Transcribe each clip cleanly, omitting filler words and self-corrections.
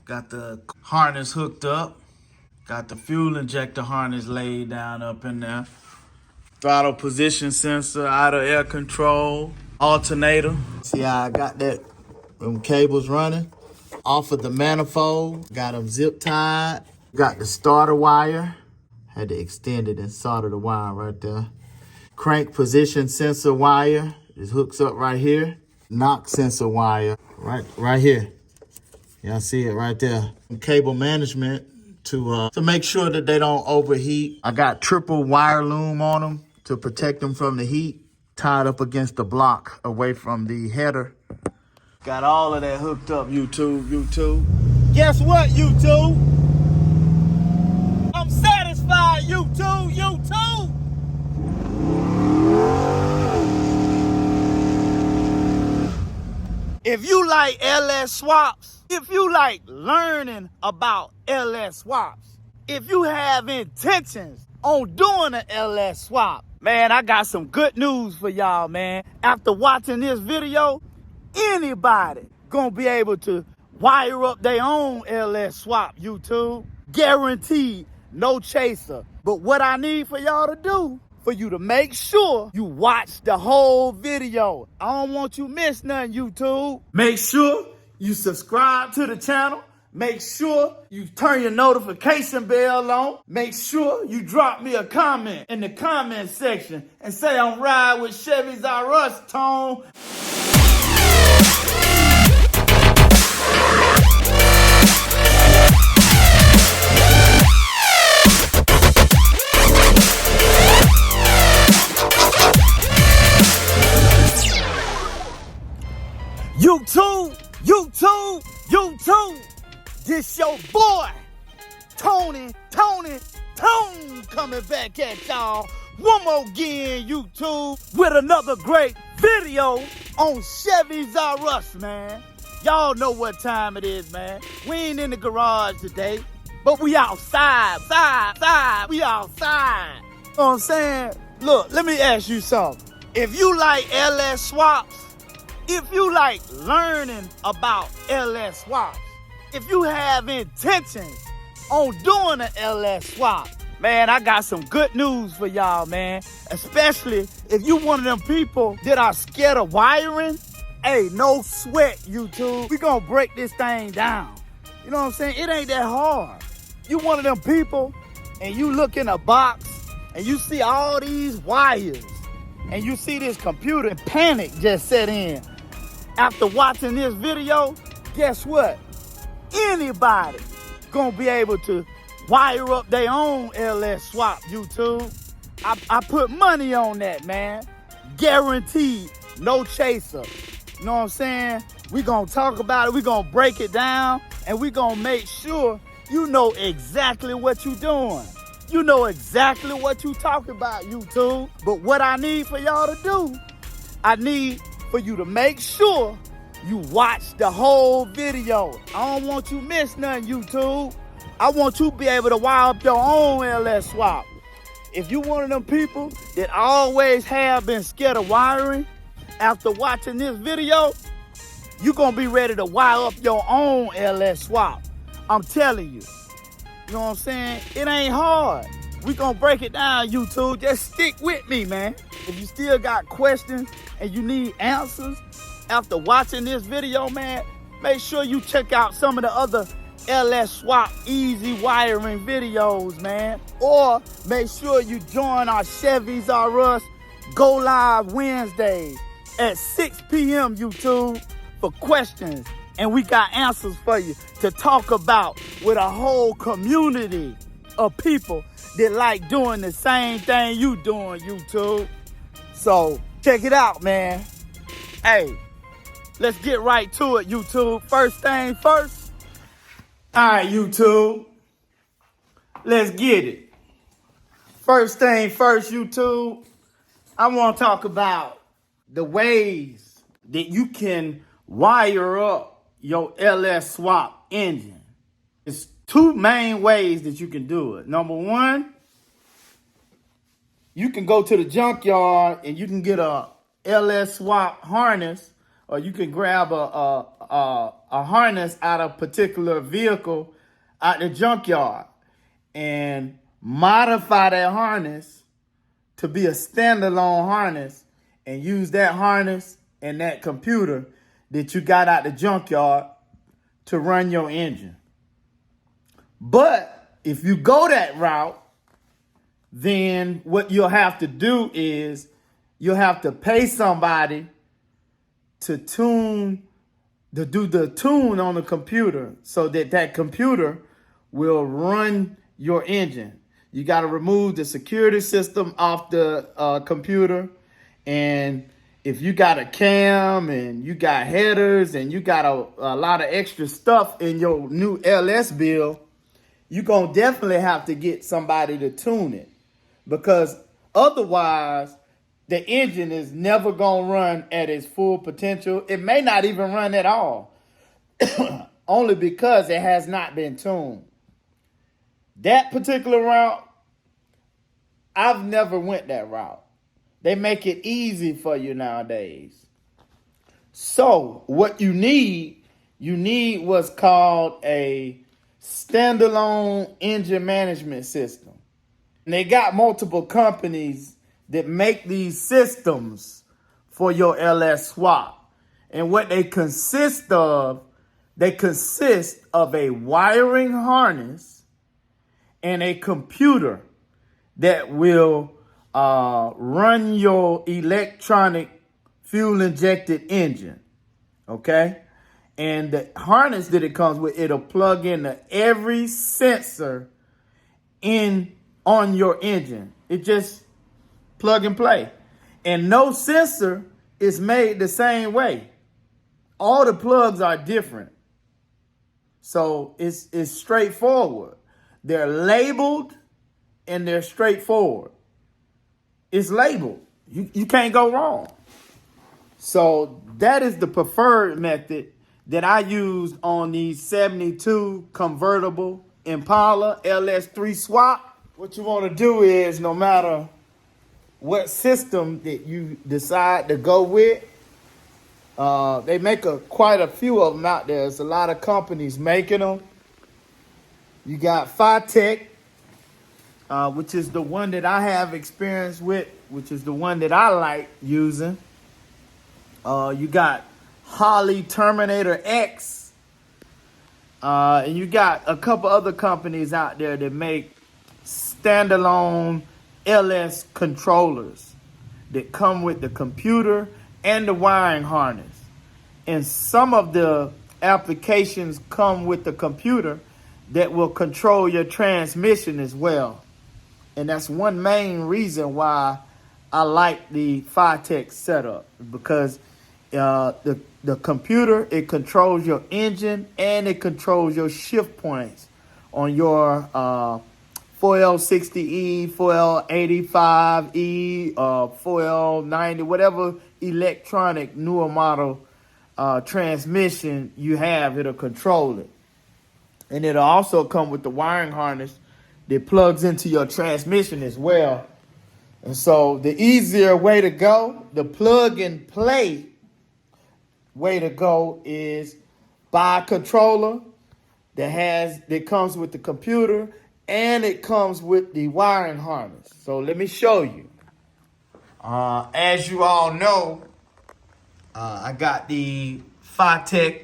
Got the harness hooked up. Got the fuel injector harness laid down up in there. Throttle position sensor, auto air control, alternator. See how I got them cables running? Off of the manifold. Got them zip tied. Got the starter wire. Had to extend it and solder the wire right there. Crank position sensor wire. It hooks up right here. Knock sensor wire right here. Y'all see it right there. Cable management to make sure that they don't overheat. I got triple wire loom on them to protect them from the heat. Tied up against the block away from the header. Got all of that hooked up, YouTube. Guess what, YouTube? I'm satisfied, YouTube. If you like LS swaps, if you like learning about LS swaps, if you have intentions on doing an LS swap, man, I got some good news for y'all, man. After watching this video, anybody gonna be able to wire up their own LS swap, YouTube. Guaranteed, no chaser. But what I need for y'all to do, for you to make sure you watch the whole video. I don't want you miss nothing, YouTube. Make sure you subscribe to the channel. Make sure you turn your notification bell on. Make sure you drop me a comment in the comment section and say I'm riding with Chevys R Us, Tone. YouTube, this your boy, Tone, coming back at y'all one more again, YouTube, with another great video on Chevys R Us, man. Y'all know what time it is, man. We ain't in the garage today, but we outside, we outside. You know what I'm saying? Look, let me ask you something. If you like LS swaps, if you like learning about LS swaps, if you have intentions on doing an LS swap, man, I got some good news for y'all, man. Especially if you one of them people that are scared of wiring. Hey, no sweat, YouTube. We gonna break this thing down. You know what I'm saying? It ain't that hard. You one of them people and you look in a box and you see all these wires and you see this computer and panic just set in. After watching this video, guess what? Anybody gonna be able to wire up their own LS swap, YouTube. I put money on that, man. Guaranteed, no chaser. You know what I'm saying? We gonna talk about it, we gonna break it down, and we gonna make sure you know exactly what you doing. You know exactly what you talking about, YouTube. But what I need for y'all to do, I need for you to make sure you watch the whole video. I don't want you miss nothing, YouTube. I want you to be able to wire up your own LS swap. If you one of them people that always have been scared of wiring, after watching this video, you're gonna be ready to wire up your own LS swap. I'm telling you. You know what I'm saying? It ain't hard. We gonna break it down, YouTube. Just stick with me, man. If you still got questions and you need answers after watching this video, man, make sure you check out some of the other LS swap easy wiring videos, man. Or make sure you join our Chevys R Us Go Live Wednesdays at 6 p.m. YouTube for questions. And we got answers for you to talk about with a whole community of people that like doing the same thing you doing, YouTube. So check it out, man. Hey, let's get right to it, YouTube. First thing first. All right, YouTube. Let's get it. First thing first, YouTube. I want to talk about the ways that you can wire up your LS swap engine. It's two main ways that you can do it. Number one, you can go to the junkyard and you can get a LS swap harness or you can grab a harness out of a particular vehicle out the junkyard and modify that harness to be a standalone harness and use that harness and that computer that you got out the junkyard to run your engine. But if you go that route, then what you'll have to do is you'll have to pay somebody to do the tune on the computer so that that computer will run your engine. You got to remove the security system off the computer. And if you got a cam and you got headers and you got a lot of extra stuff in your new LS build, you're going to definitely have to get somebody to tune it, because otherwise the engine is never going to run at its full potential. It may not even run at all, only because it has not been tuned. That particular route, I've never went that route. They make it easy for you nowadays. So what you need what's called a standalone engine management system. And they got multiple companies that make these systems for your LS swap. And what they consist of a wiring harness and a computer that will run your electronic fuel-injected engine, okay? And the harness that it comes with, it'll plug into every sensor on your engine. It just plug and play. And no sensor is made the same way. All the plugs are different. So it's straightforward. They're labeled and they're straightforward. It's labeled. You can't go wrong. So that is the preferred method that I used on the 72 convertible Impala LS3 swap. What you want to do is, no matter what system that you decide to go with, they make quite a few of them out there. There's a lot of companies making them. You got Phytech, which is the one that I have experience with, which is the one that I like using. You got Holley Terminator X, and you got a couple other companies out there that make standalone LS controllers that come with the computer and the wiring harness. And some of the applications come with the computer that will control your transmission as well. And that's one main reason why I like the Phytech setup, because the computer, it controls your engine and it controls your shift points on your 4L60E, 4L85E, 4L90, whatever electronic newer model transmission you have, it'll control it. And it'll also come with the wiring harness that plugs into your transmission as well. And so the easier way to go, the plug and play way to go, is buy a controller that comes with the computer and it comes with the wiring harness. So let me show you. As you all know, I got the Phytech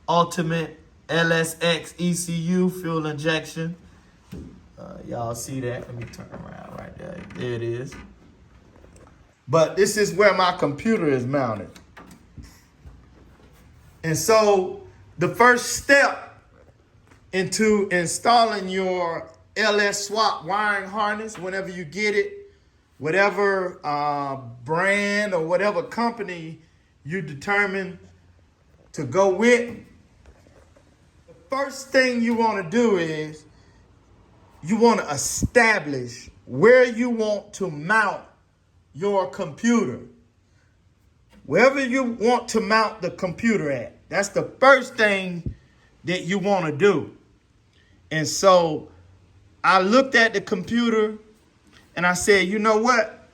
Ultimate LSX ECU fuel injection. Y'all see that? Let me turn around right there. There it is. But this is where my computer is mounted. And so the first step into installing your LS swap wiring harness, whenever you get it, whatever brand or whatever company you determine to go with, the first thing you want to do is you want to establish where you want to mount your computer. Wherever you want to mount the computer at, that's the first thing that you want to do. And so I looked at the computer and I said, you know what?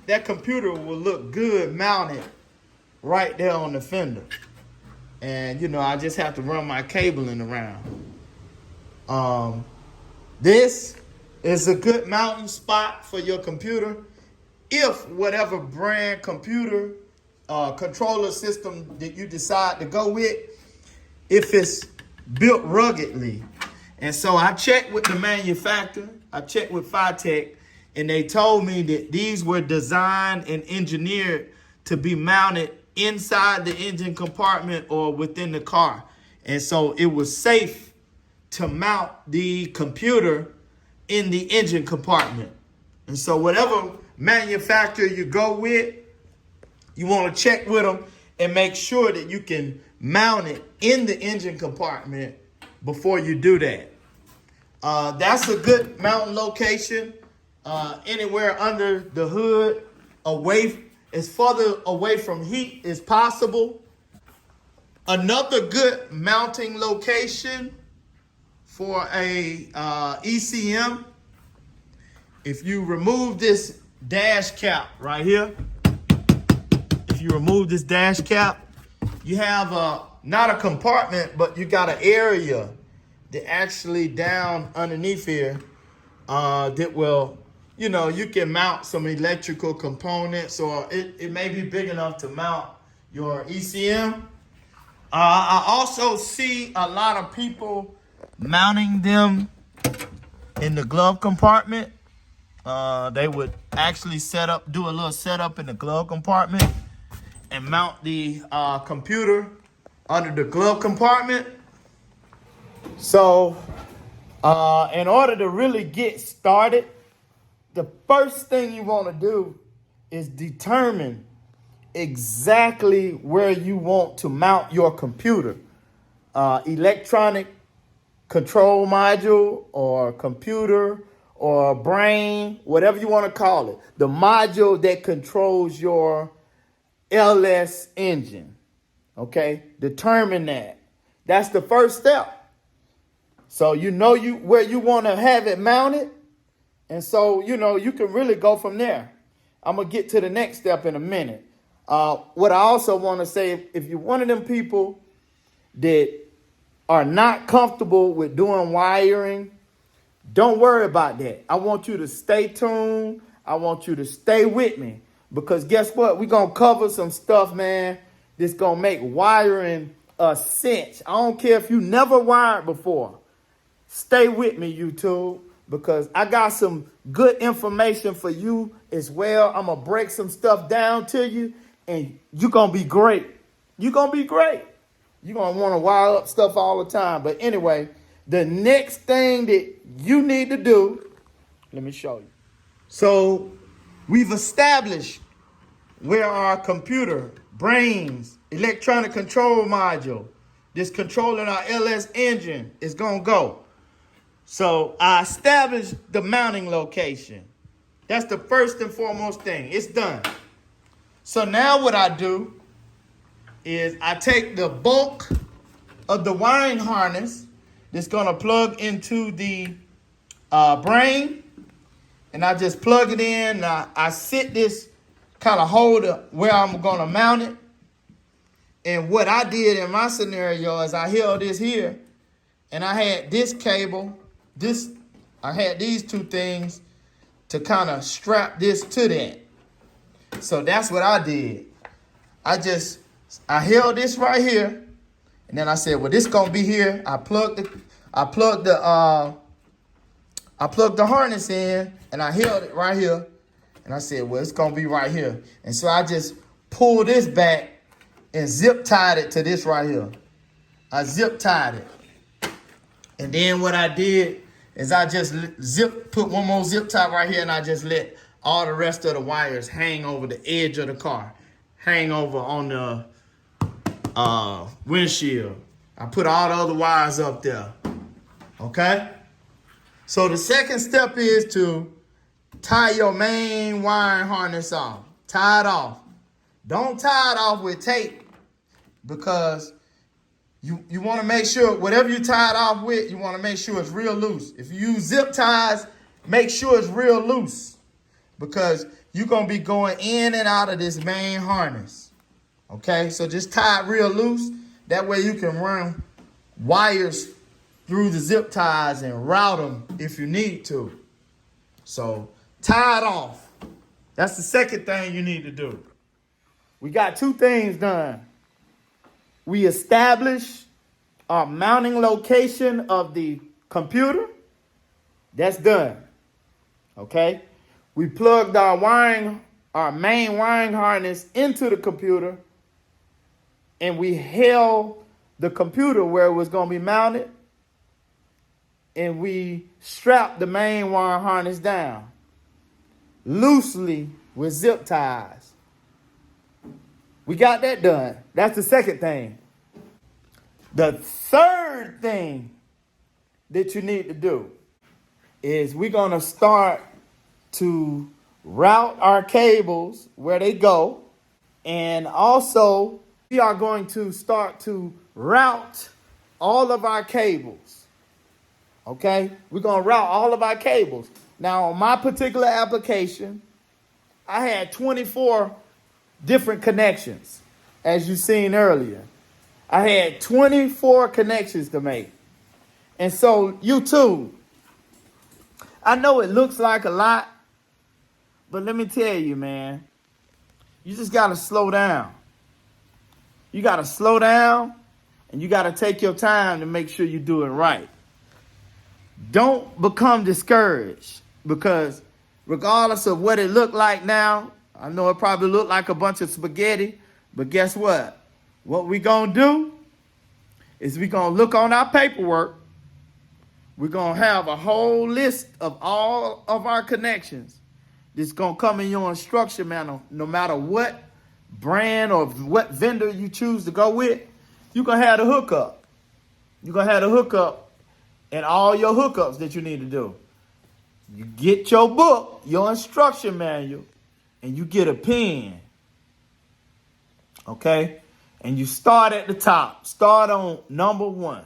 That computer will look good mounted right there on the fender. And, you know, I just have to run my cabling around. This is a good mounting spot for your computer. If whatever brand computer controller system that you decide to go with, if it's built ruggedly. And so I checked with the manufacturer, I checked with Phytech, and they told me that these were designed and engineered to be mounted inside the engine compartment or within the car. And so it was safe to mount the computer in the engine compartment. And so whatever manufacturer you go with, you want to check with them and make sure that you can mount it in the engine compartment before you do that. That's a good mounting location. Anywhere under the hood, as farther away from heat as possible. Another good mounting location for a ECM, if you remove this dash cap right here, if you remove this dash cap, you have not a compartment, but you got an area that actually down underneath here that will, you know, you can mount some electrical components, or it may be big enough to mount your ECM. I also see a lot of people mounting them in the glove compartment. They would actually do a little setup in the glove compartment and mount the computer under the glove compartment. So in order to really get started, the first thing you want to do is determine exactly where you want to mount your computer. Electronic control module or computer or brain, whatever you want to call it. The module that controls your LS engine. Okay? Determine that. That's the first step. So you know where you want to have it mounted. And so, you know, you can really go from there. I'm going to get to the next step in a minute. What I also want to say, if you're one of them people that are not comfortable with doing wiring, don't worry about that. I want you to stay tuned. I want you to stay with me. Because guess what? We're going to cover some stuff, man, that's going to make wiring a cinch. I don't care if you never wired before. Stay with me, YouTube, because I got some good information for you as well. I'm going to break some stuff down to you, and you're going to be great. You're going to be great. You're going to want to wire up stuff all the time. But anyway, the next thing that you need to do, let me show you. So we've established where our computer, brains, electronic control module, this controlling our LS engine is going to go. So I established the mounting location. That's the first and foremost thing. It's done. So now what I do is I take the bulk of the wiring harness that's going to plug into the brain, and I just plug it in. I sit this kind of holder where I'm going to mount it. And what I did in my scenario is I held this here, and I had this cable. I had these two things to kind of strap this to that. So that's what I did. I held this right here, and then I said, well, this gonna be here. I plugged the harness in, and I held it right here, and I said, well, it's gonna be right here. And so I just pulled this back and zip tied it to this right here. I zip tied it, and then what I did is I just put one more zip tie right here, and I just let all the rest of the wires hang over the edge of the car, hang over on the windshield. I put all the other wires up there. Okay? So the second step is to tie your main wiring harness off. Tie it off. Don't tie it off with tape, because you want to make sure whatever you tie it off with, you want to make sure it's real loose. If you use zip ties, make sure it's real loose, because you're going to be going in and out of this main harness. Okay, so just tie it real loose. That way you can run wires through the zip ties and route them if you need to. So tie it off. That's the second thing you need to do. We got two things done. We established our mounting location of the computer. That's done. Okay? We plugged our main wiring harness into the computer, and we held the computer where it was going to be mounted, and we strapped the main wire harness down loosely with zip ties. We got that done. That's the second thing. The third thing that you need to do is we're going to start to route our cables where they go. And also, we are going to start to route all of our cables. Okay? We're going to route all of our cables. Now, on my particular application, I had 24 different connections, as you seen earlier. I had 24 connections to make. And so, YouTube, I know it looks like a lot, but let me tell you, man, you just got to slow down. You got to slow down, and you got to take your time to make sure you do it right. Don't become discouraged, because regardless of what it looked like now, I know it probably looked like a bunch of spaghetti, but guess what? What we going to do is we going to look on our paperwork. We're going to have a whole list of all of our connections. This going to come in your instruction manual, no matter what brand or what vendor you choose to go with. You're going to have the hookup. You're going to have the hookup and all your hookups that you need to do. You get your book, your instruction manual, and you get a pen. Okay? And you start at the top. Start on number 1.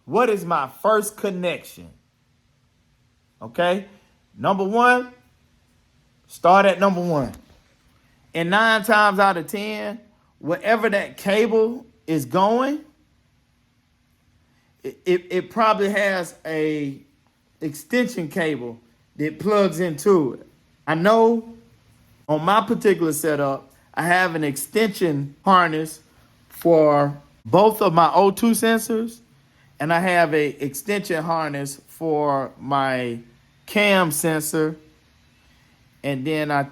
What is my first connection? Okay? Number 1, start at number 1. And 9 times out of 10, wherever that cable is going, it probably has a extension cable that plugs into it. I know on my particular setup, I have an extension harness for both of my O2 sensors, and I have a extension harness for my cam sensor. And then I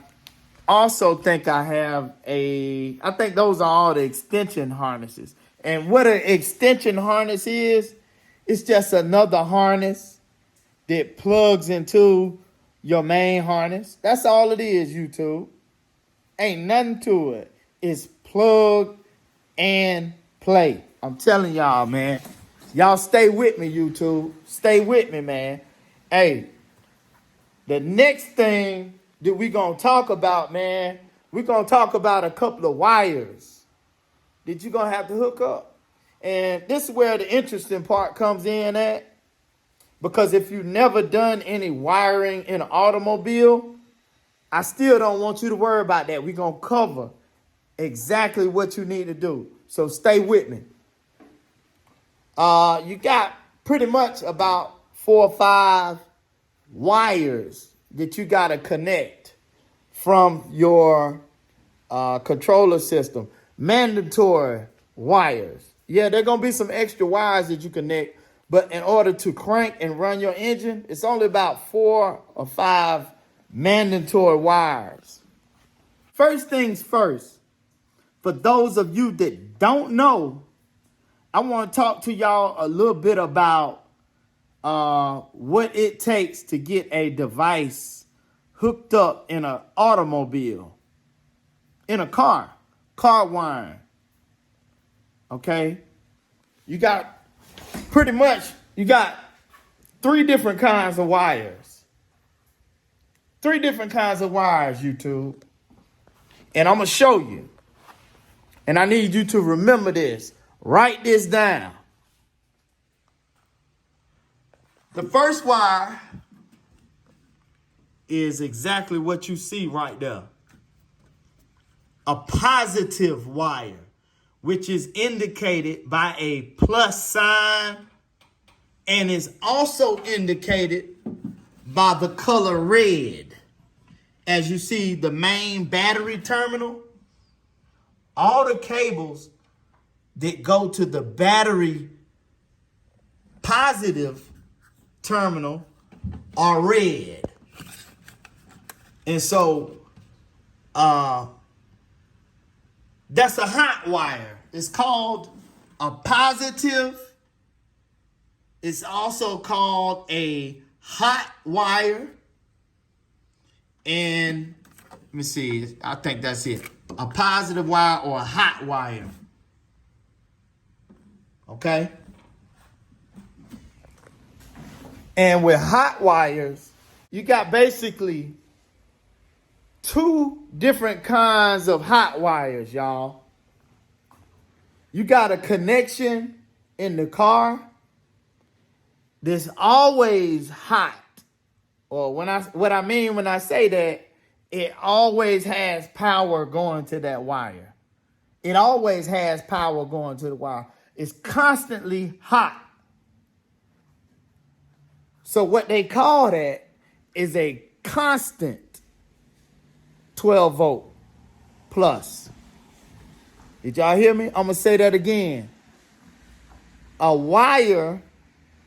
also think I have I think those are all the extension harnesses. And what an extension harness is, it's just another harness that plugs into your main harness. That's all it is, YouTube. Ain't nothing to it. It's plug and play. I'm telling y'all, man. Y'all stay with me, YouTube. Stay with me, man. Hey, the next thing that we're going to talk about, man, we're going to talk about a couple of wires that you're going to have to hook up. And this is where the interesting part comes in at. Because if you've never done any wiring in an automobile, I still don't want you to worry about that. We're going to cover exactly what you need to do. So stay with me. You got pretty much about 4 or 5 wires that you got to connect from your controller system. Mandatory wires. Yeah, there are going to be some extra wires that you connect, but in order to crank and run your engine, it's only about 4 or 5 mandatory wires. First things first, for those of you that don't know, I want to talk to y'all a little bit about what it takes to get a device hooked up in an automobile, in a car wiring. Okay? You got 3 different kinds of wires. 3 different kinds of wires, YouTube. And I'm going to show you. And I need you to remember this. Write this down. The first wire is exactly what you see right there. a positive wire, which is indicated by a plus sign and is also indicated by the color red. As you see, the main battery terminal, all the cables that go to the battery positive terminal are red. And so that's a hot wire. It's called a positive. It's also called a hot wire. And let me see, I think that's it. A positive wire or a hot wire. Okay? And with hot wires, you got basically two different kinds of hot wires, y'all. You got a connection in the car that's always hot. Or what I mean when I say that, it always has power going to that wire. It always has power going to the wire. It's constantly hot. So what they call that is a constant 12 volt plus. Did y'all hear me? I'm going to say that again. A wire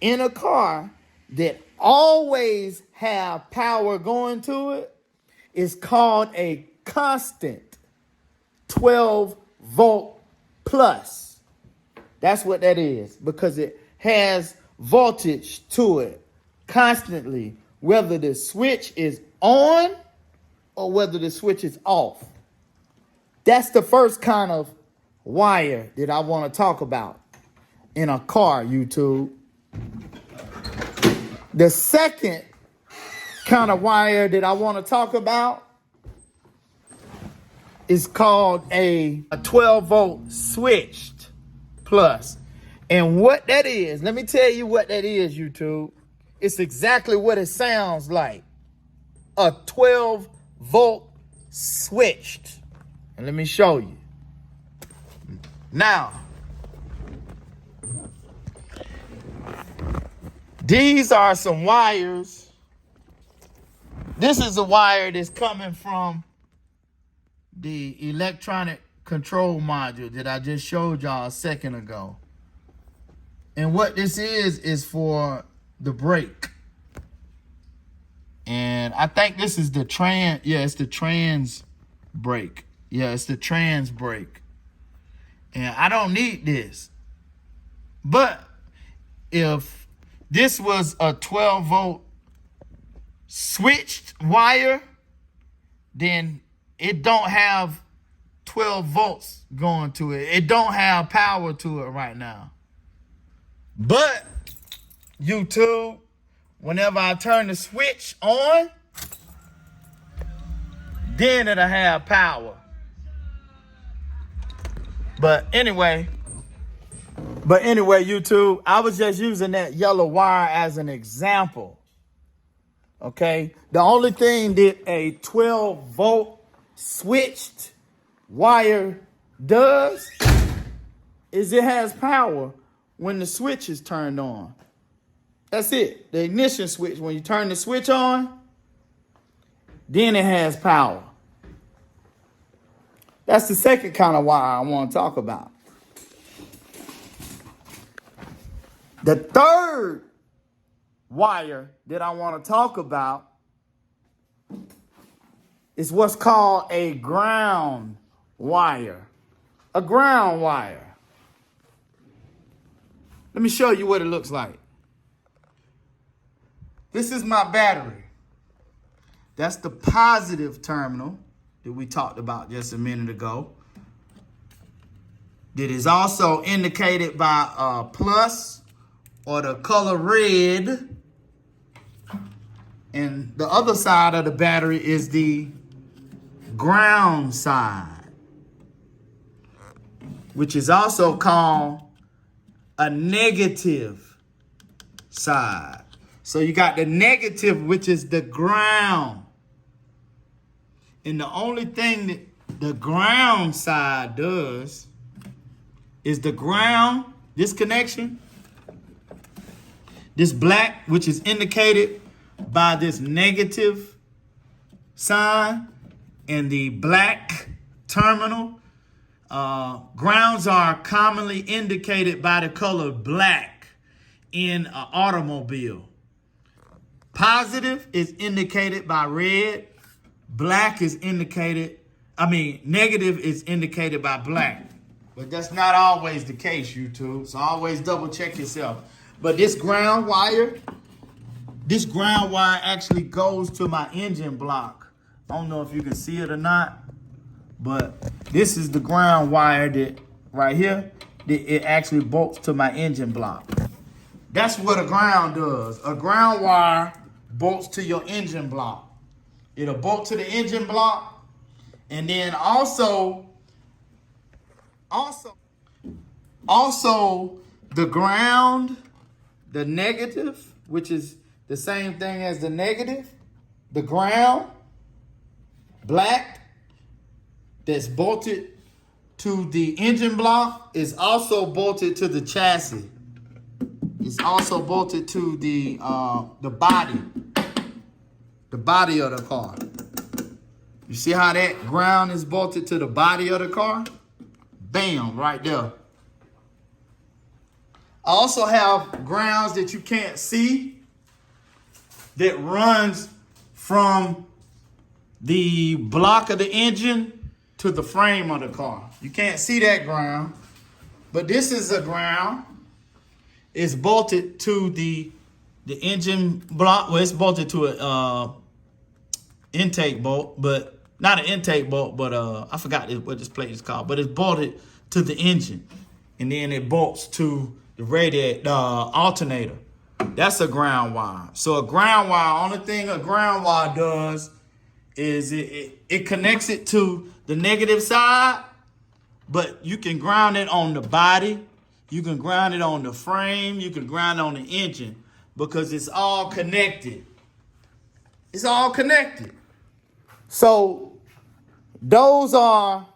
in a car that always have power going to it is called a constant 12 volt plus. That's what that is, because it has voltage to it constantly, whether the switch is on or whether the switch is off. That's the first kind of wire that I want to talk about in a car, YouTube. The second kind of wire that I want to talk about is called a 12 volt switched plus. And what that is, let me tell you what that is, YouTube. It's exactly what it sounds like. A 12 volt switched. And let me show you. Now, these are some wires. This is a wire that's coming from the electronic control module that I just showed y'all a second ago. And what this is for the brake. And I think this is the it's the trans brake. Yeah, it's the trans brake. And I don't need this. But if this was a 12 volt switched wire, then it don't have 12 volts going to it. It don't have power to it right now. But YouTube, whenever I turn the switch on, then it'll have power. But anyway, YouTube, I was just using that yellow wire as an example. Okay? The only thing that a 12 volt switched wire does is it has power when the switch is turned on. That's it. The ignition switch, when you turn the switch on, then it has power. That's the second kind of wire I want to talk about. The third wire that I want to talk about is what's called a ground wire. A ground wire. Let me show you what it looks like. This is my battery. That's the positive terminal that we talked about just a minute ago. That is also indicated by a plus or the color red. And the other side of the battery is the ground side, which is also called a negative side. So you got the negative, which is the ground. And the only thing that the ground side does is the ground, this connection, this black, which is indicated by this negative sign, and the black terminal. Grounds are commonly indicated by the color black in an automobile. Positive is indicated by red. Black is indicated, negative is indicated by black. But that's not always the case, YouTube. So always double check yourself. But this ground wire actually goes to my engine block. I don't know if you can see it or not, but this is the ground wire that right here, that it actually bolts to my engine block. That's what a ground does. A ground wire bolts to your engine block. It'll bolt to the engine block, and then also the ground, the negative, which is the same thing as the negative, the ground, black, that's bolted to the engine block, is also bolted to the chassis. It's also bolted to the body of the car. You see how that ground is bolted to the body of the car? Bam, right there. I also have grounds that you can't see that runs from the block of the engine to the frame of the car. You can't see that ground, but this is a ground. It's bolted to the engine block. Well, it's bolted to a intake bolt, but not an intake bolt, but I forgot what this plate is called, but it's bolted to the engine, and then it bolts to the radiator alternator. That's a ground wire. So a ground wire, only thing a ground wire does is it connects it to the negative side, but you can ground it on the body, you can ground it on the frame, you can ground it on the engine, because it's all connected. It's all connected. So those are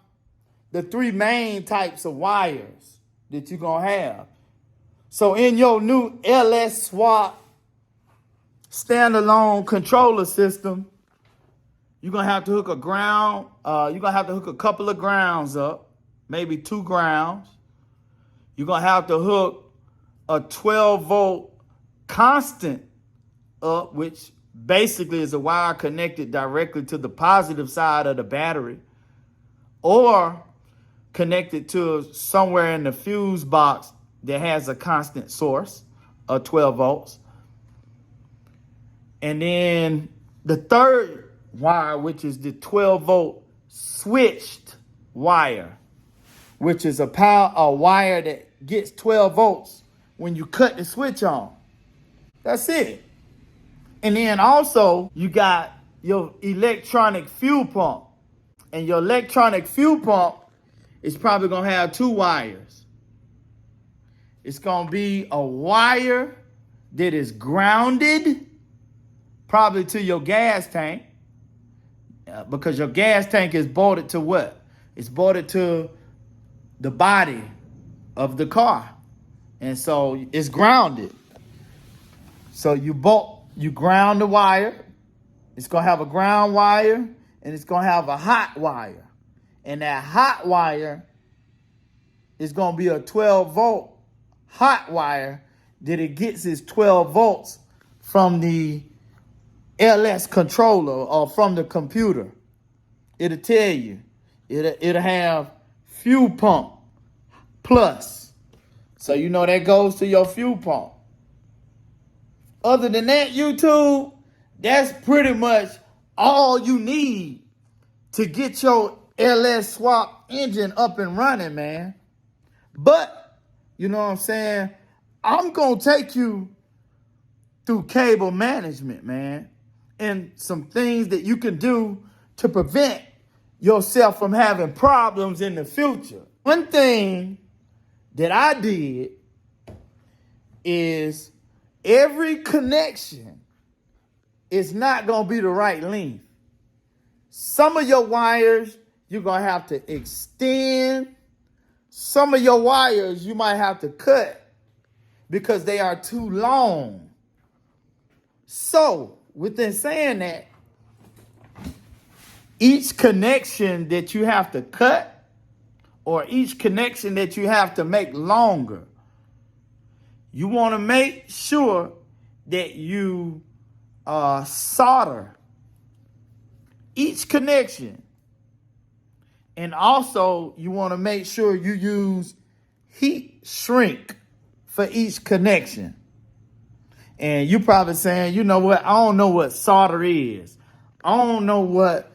the three main types of wires that you're going to have. So in your new LS Swap standalone controller system, you're going to have to hook a ground. You're going to have to hook a couple of grounds up, maybe 2 grounds. You're going to have to hook a 12-volt constant up, which basically is a wire connected directly to the positive side of the battery, or connected to somewhere in the fuse box that has a constant source of 12 volts. And then the third wire, which is the 12-volt switched wire, which is a wire that gets 12 volts when you cut the switch on. That's it. And then also you got your electronic fuel pump. And your electronic fuel pump is probably going to have 2 wires. It's going to be a wire that is grounded probably to your gas tank, because your gas tank is bolted to what? It's bolted to the body of the car. And so it's grounded. So you ground the wire. It's going to have a ground wire, and it's going to have a hot wire. And that hot wire is going to be a 12-volt hot wire that it gets its 12 volts from the LS controller or from the computer. It'll tell you. It'll have fuel pump plus. So you know that goes to your fuel pump. Other than that, YouTube, that's pretty much all you need to get your LS swap engine up and running, man. But, you know what I'm saying? I'm going to take you through cable management, man, and some things that you can do to prevent yourself from having problems in the future. One thing that I did is every connection is not going to be the right length. Some of your wires you're going to have to extend. Some of your wires you might have to cut because they are too long. So, within saying that, each connection that you have to cut or each connection that you have to make longer, you want to make sure that you solder each connection. And also, you want to make sure you use heat shrink for each connection. And you probably saying, you know what, I don't know what solder is. I don't know what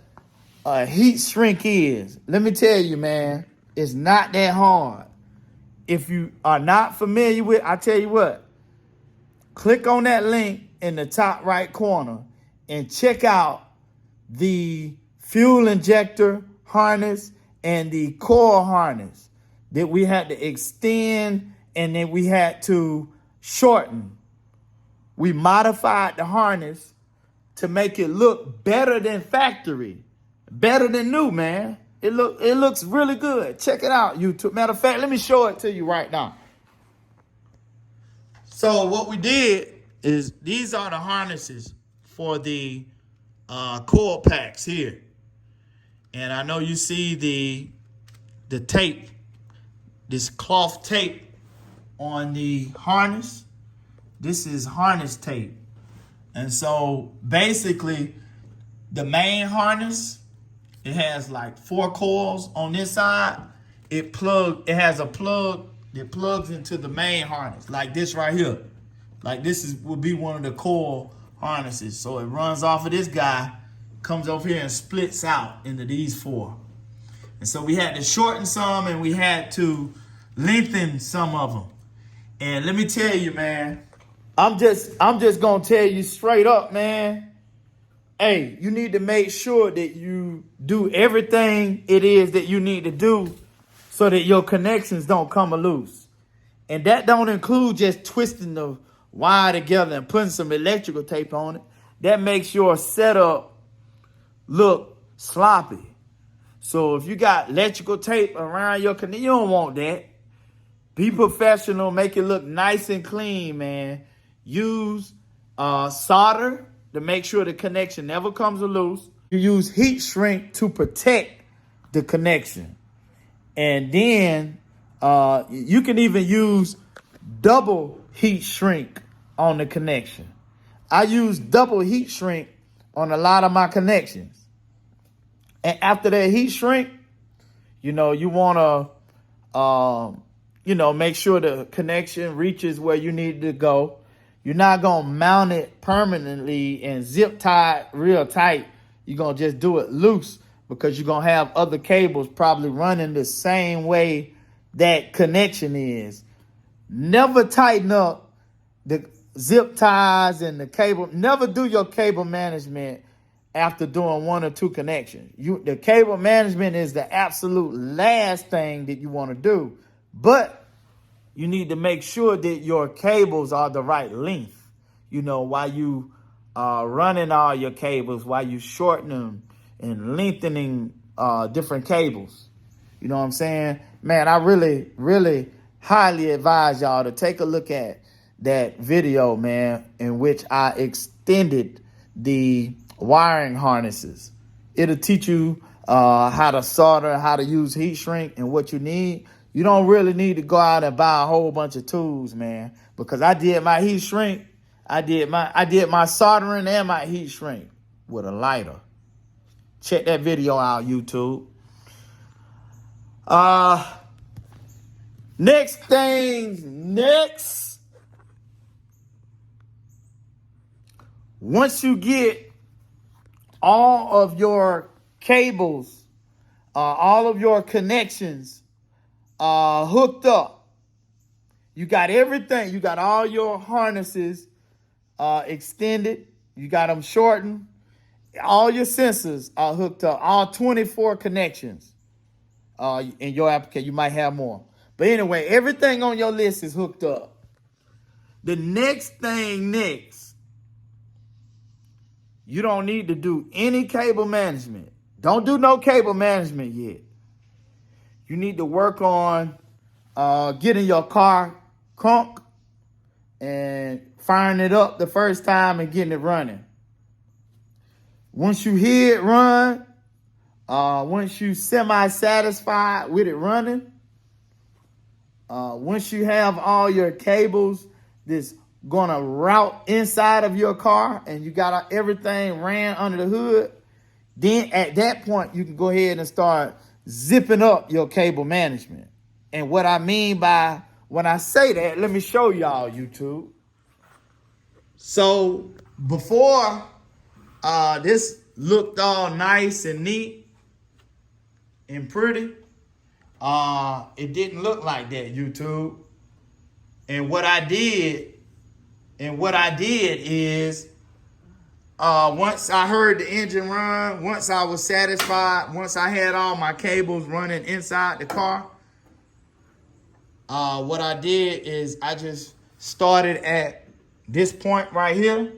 heat shrink is. Let me tell you, man, it's not that hard. If you are not familiar with, I tell you what, click on that link in the top right corner and check out the fuel injector harness and the coil harness that we had to extend and then we had to shorten. We modified the harness to make it look better than factory, better than new, man. It looks really good. Check it out, YouTube. Matter of fact, let me show it to you right now. So what we did is these are the harnesses for the coil packs here. And I know you see the tape, this cloth tape on the harness. This is harness tape. And so basically the main harness, it has like 4 coils on this side. It has a plug that plugs into the main harness, like this right here. Like this would be one of the coil harnesses. So it runs off of this guy, comes over here and splits out into these 4. And so we had to shorten some and we had to lengthen some of them. And let me tell you, man, I'm just gonna tell you straight up, man. Hey, you need to make sure that you do everything it is that you need to do so that your connections don't come loose. And that don't include just twisting the wire together and putting some electrical tape on it. That makes your setup look sloppy. So if you got electrical tape around your connection, you don't want that. Be professional, make it look nice and clean, man. Use solder to make sure the connection never comes loose. You use heat shrink to protect the connection. And then you can even use double heat shrink on the connection. I use double heat shrink on a lot of my connections. And after that heat shrink, you want to, make sure the connection reaches where you need to go. You're not going to mount it permanently and zip tie it real tight. You're going to just do it loose because you're going to have other cables probably running the same way that connection is. Never tighten up the zip ties and the cable. Never do your cable management after doing 1 or 2 connections. The cable management is the absolute last thing that you want to do. But you need to make sure that your cables are the right length. While you running all your cables, while you shortening them and lengthening different cables. You know what I'm saying? Man, I really, really highly advise y'all to take a look at that video, man, in which I extended the wiring harnesses. It'll teach you how to solder, how to use heat shrink and what you need. You don't really need to go out and buy a whole bunch of tools, man, because I did my heat shrink. I did my soldering and my heat shrink with a lighter. Check that video out, YouTube. Next. Once you get all of your cables, all of your connections hooked up, you got everything. You got all your harnesses extended. You got them shortened. All your sensors are hooked up. All 24 connections in your application. You might have more. But anyway, everything on your list is hooked up. The next, you don't need to do any cable management. Don't do no cable management yet. You need to work on getting your car crunk and firing it up the first time and getting it running. Once you hear it run, once you semi-satisfied with it running, once you have all your cables that's gonna route inside of your car and you got everything ran under the hood, then at that point you can go ahead and start zipping up your cable management. And what I mean by when I say that, let me show y'all, YouTube. So before this looked all nice and neat and pretty, it didn't look like that, YouTube. And what I did is once I heard the engine run, once I was satisfied, once I had all my cables running inside the car, what I did is I just started at this point right here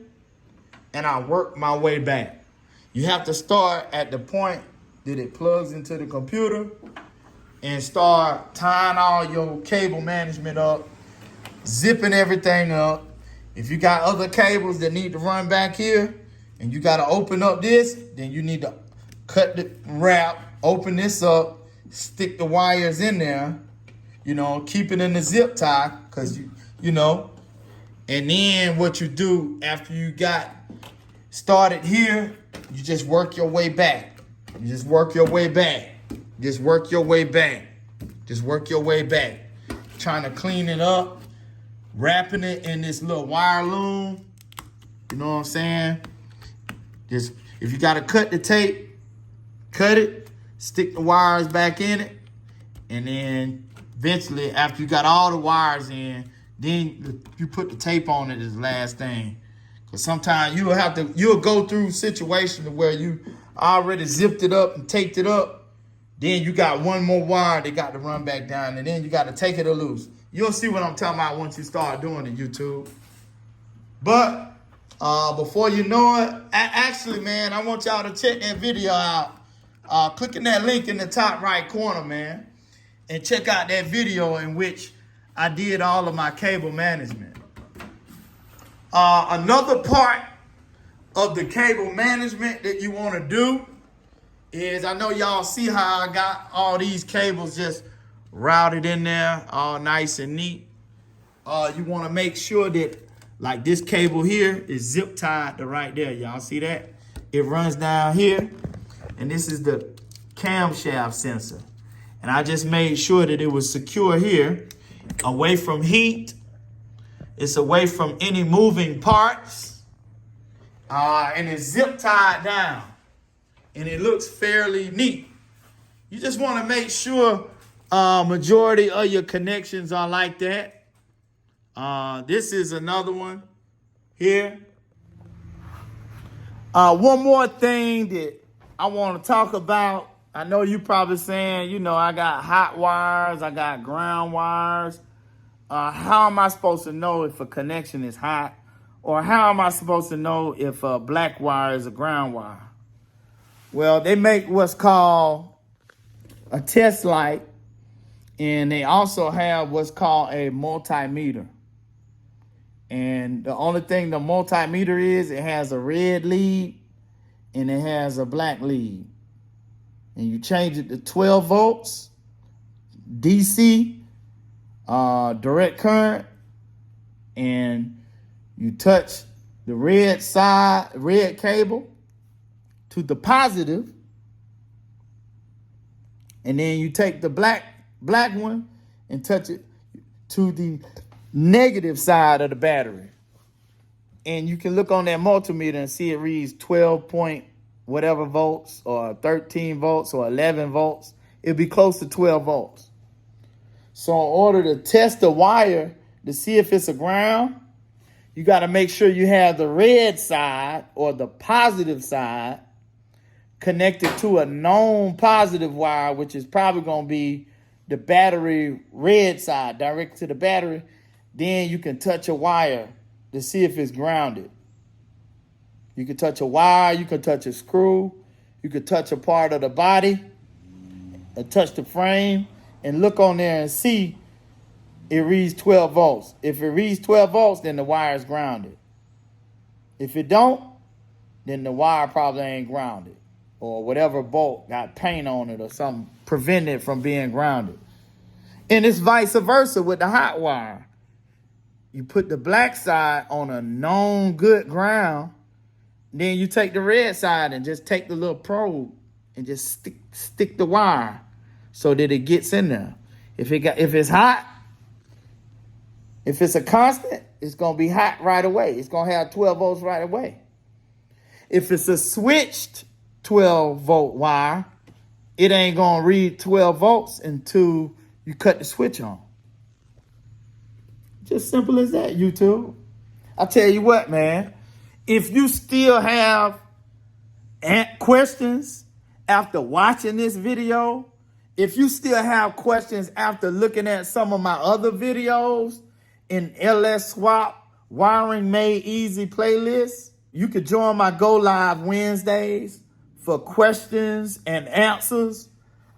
and I worked my way back. You have to start at the point that it plugs into the computer and start tying all your cable management up, zipping everything up. If you got other cables that need to run back here and you got to open up this, then you need to cut the wrap, open this up, stick the wires in there, keep it in the zip tie, because you know. And then what you do after you got started here, you just work your way back. You just work your way back. Just work your way back. Just work your way back. Trying to clean it up, wrapping it in this little wire loom. You know what I'm saying? Just if you gotta cut the tape, cut it, stick the wires back in it, and then eventually, after you got all the wires in, then you put the tape on it as the last thing. Because sometimes you'll go through situations where you already zipped it up and taped it up. Then you got one more wire that got to run back down, and then you got to take it loose. You'll see what I'm talking about once you start doing it, YouTube. But before you know it, actually, man, I want y'all to check that video out. Clicking that link in the top right corner, man, and check out that video in which I did all of my cable management. Another part of the cable management that you want to do is, I know y'all see how I got all these cables just routed in there, all nice and neat. You want to make sure that, like, this cable here is zip tied to right there. Y'all see that? It runs down here, and this is the camshaft sensor. And I just made sure that it was secure here, away from heat. It's away from any moving parts. And it's zip tied down. And it looks fairly neat. You just want to make sure majority of your connections are like that. This is another one here. One more thing that I want to talk about. I know you probably saying, I got hot wires, I got ground wires. How am I supposed to know if a connection is hot? Or how am I supposed to know if a black wire is a ground wire? Well, they make what's called a test light, and they also have what's called a multimeter. And the only thing the multimeter is, it has a red lead and it has a black lead. And you change it to 12 volts, DC, direct current, and you touch the red cable to the positive, and then you take the black one and touch it to the negative side of the battery. And you can look on that multimeter and see it reads 12 point whatever volts, or 13 volts, or 11 volts. It'll be close to 12 volts. So in order to test the wire to see if it's a ground, you got to make sure you have the red side, or the positive side, connected to a known positive wire, which is probably going to be the battery red side, direct to the battery. Then you can touch a wire to see if it's grounded. You can touch a wire, you can touch a screw, You could touch a part of the body and touch the frame and look on there and see it reads 12 volts. If it reads 12 volts, then the wire is grounded. If it don't, then the wire probably ain't grounded, or whatever bolt got paint on it or something preventing it from being grounded. And it's vice versa with the hot wire. You put the black side on a known good ground, then you take the red side and just take the little probe and just stick the wire so that it gets in there. If it's hot, if it's a constant, it's gonna be hot right away. It's gonna have 12 volts right away. If it's a switched 12 volt wire, it ain't gonna read 12 volts until you cut the switch on. Just simple as that, YouTube. I tell you what, man. If you still have questions after watching this video, if you still have questions after looking at some of my other videos in LS Swap Wiring Made Easy playlist, you could join my Go Live Wednesdays for questions and answers,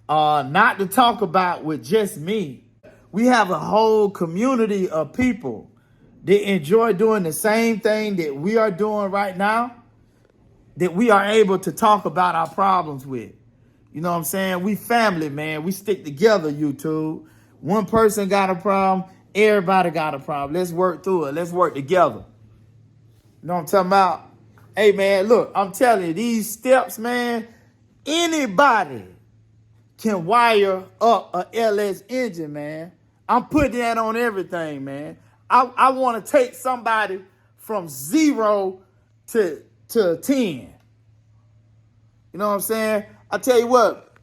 not to talk about with just me. We have a whole community of people that enjoy doing the same thing that we are doing right now, that we are able to talk about our problems with. You know what I'm saying? We family, man. We stick together, YouTube. One person got a problem, everybody got a problem. Let's work through it. Let's work together. You know what I'm talking about? Hey, man, look, I'm telling you, these steps, man, anybody can wire up a LS engine, man. I'm putting that on everything, man. I want to take somebody from 0 to 10. You know what I'm saying? I tell you what,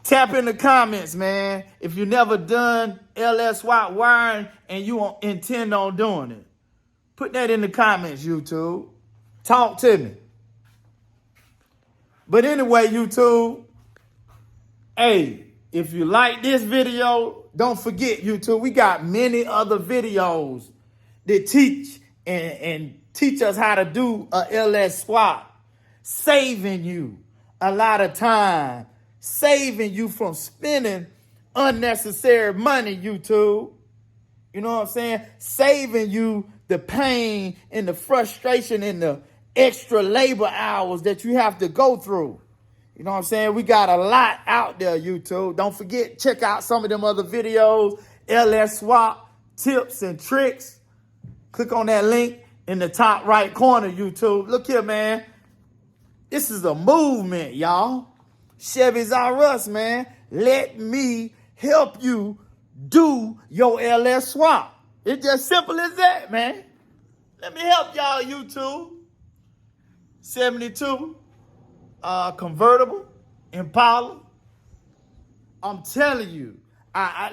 tap in the comments, man, if you never done LS swap wiring and you intend on doing it. Put that in the comments, YouTube. Talk to me. But anyway, YouTube, hey, if you like this video, don't forget, YouTube, we got many other videos that teach and teach us how to do a LS swap, saving you a lot of time, saving you from spending unnecessary money, YouTube. You know what I'm saying? Saving you the pain and the frustration and the extra labor hours that you have to go through. You know what I'm saying? We got a lot out there, YouTube. Don't forget, check out some of them other videos, LS swap tips and tricks. Click on that link in the top right corner, YouTube. Look here, man. This is a movement, y'all. Chevys R Us, man. Let me help you do your LS swap. It's just simple as that, man. Let me help y'all, YouTube. 72 convertible Impala. I'm telling you,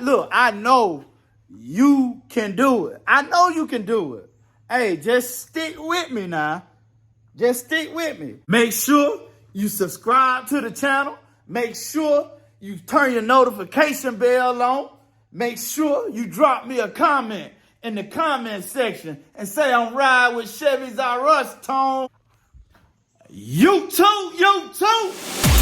look, I know you can do it. I know you can do it. Hey, just stick with me now. Just stick with me. Make sure you subscribe to the channel. Make sure you turn your notification bell on. Make sure you drop me a comment in the comment section and say I'm riding with Chevys R Us, Tone. You too, you too.